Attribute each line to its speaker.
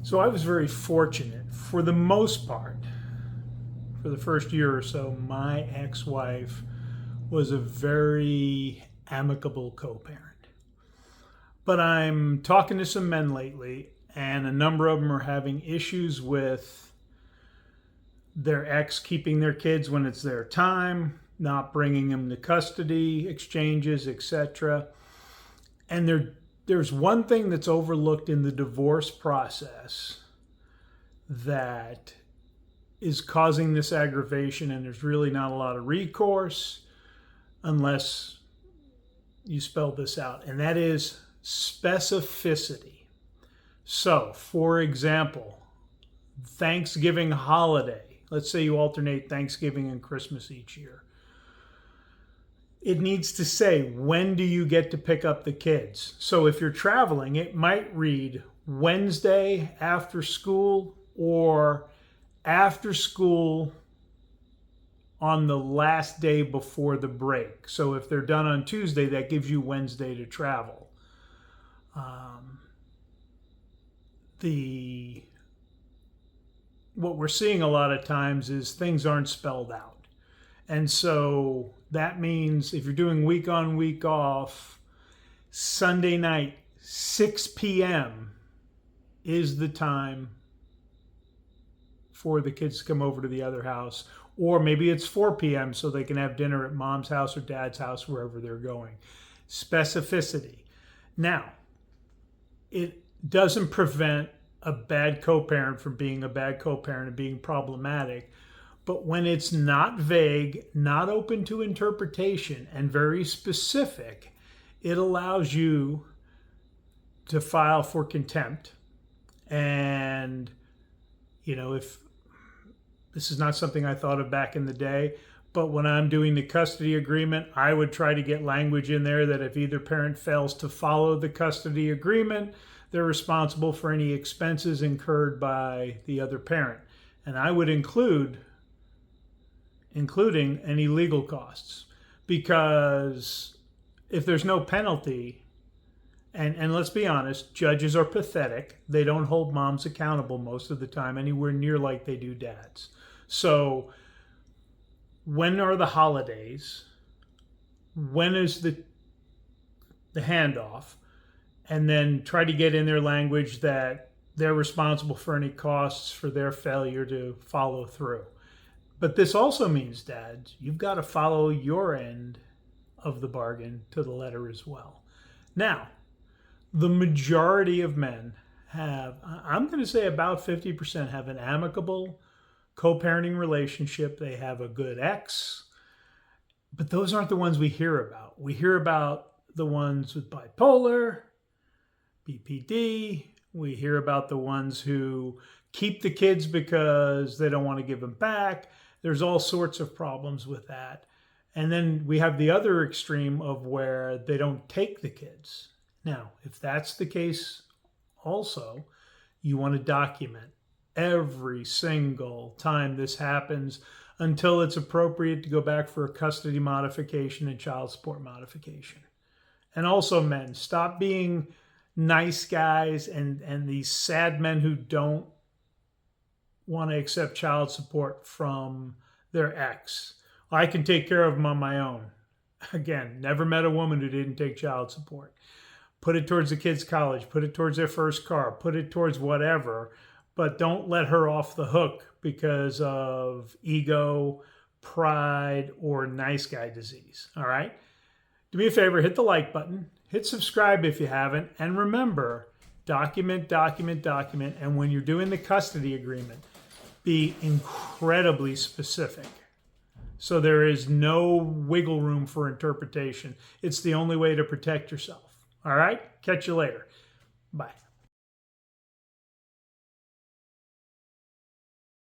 Speaker 1: So I was very fortunate. For the most part, for the first year or so, my ex-wife was a very amicable co-parent. But I'm talking to some men lately, and a number of them are having issues with their ex keeping their kids when it's their time, not bringing them to custody, exchanges, etc. And there's one thing that's overlooked in the divorce process that is causing this aggravation, and there's really not a lot of recourse unless you spell this out, and that is specificity. So, for example, Thanksgiving holiday. Let's say you alternate Thanksgiving and Christmas each year. It needs to say, when do you get to pick up the kids? So if you're traveling, it might read Wednesday after school or after school on the last day before the break. So if they're done on Tuesday, that gives you Wednesday to travel. What we're seeing a lot of times is things aren't spelled out. And so that means if you're doing week on, week off, Sunday night, 6 p.m. is the time for the kids to come over to the other house. Or maybe it's 4 p.m. so they can have dinner at mom's house or dad's house, wherever they're going. Specificity. Now, it doesn't prevent a bad co-parent from being a bad co-parent and being problematic. But when it's not vague, not open to interpretation, and very specific, it allows you to file for contempt. And, if this is not something I thought of back in the day, but when I'm doing the custody agreement, I would try to get language in there that if either parent fails to follow the custody agreement, they're responsible for any expenses incurred by the other parent. And I would including any legal costs, because if there's no penalty, and let's be honest, judges are pathetic. They don't hold moms accountable most of the time, anywhere near like they do dads. So when are the holidays? When is the handoff? And then try to get in their language that they're responsible for any costs for their failure to follow through. But this also means, dads, you've got to follow your end of the bargain to the letter as well. Now, the majority of men have, I'm going to say about 50%, have an amicable co-parenting relationship. They have a good ex, but those aren't the ones we hear about. We hear about the ones with bipolar, BPD. We hear about the ones who keep the kids because they don't want to give them back. There's all sorts of problems with that. And then we have the other extreme of where they don't take the kids. Now, if that's the case also, you want to document every single time this happens until it's appropriate to go back for a custody modification and child support modification. And also, men, stop being nice guys and these sad men who don't want to accept child support from their ex. I can take care of them on my own. Again, never met a woman who didn't take child support. Put it towards the kids' college, put it towards their first car, put it towards whatever, but don't let her off the hook because of ego, pride, or nice guy disease. All right? Do me a favor, hit the like button, hit subscribe if you haven't, and remember, document, document, document, and when you're doing the custody agreement, be incredibly specific. So there is no wiggle room for interpretation. It's the only way to protect yourself. All right? Catch you later. Bye.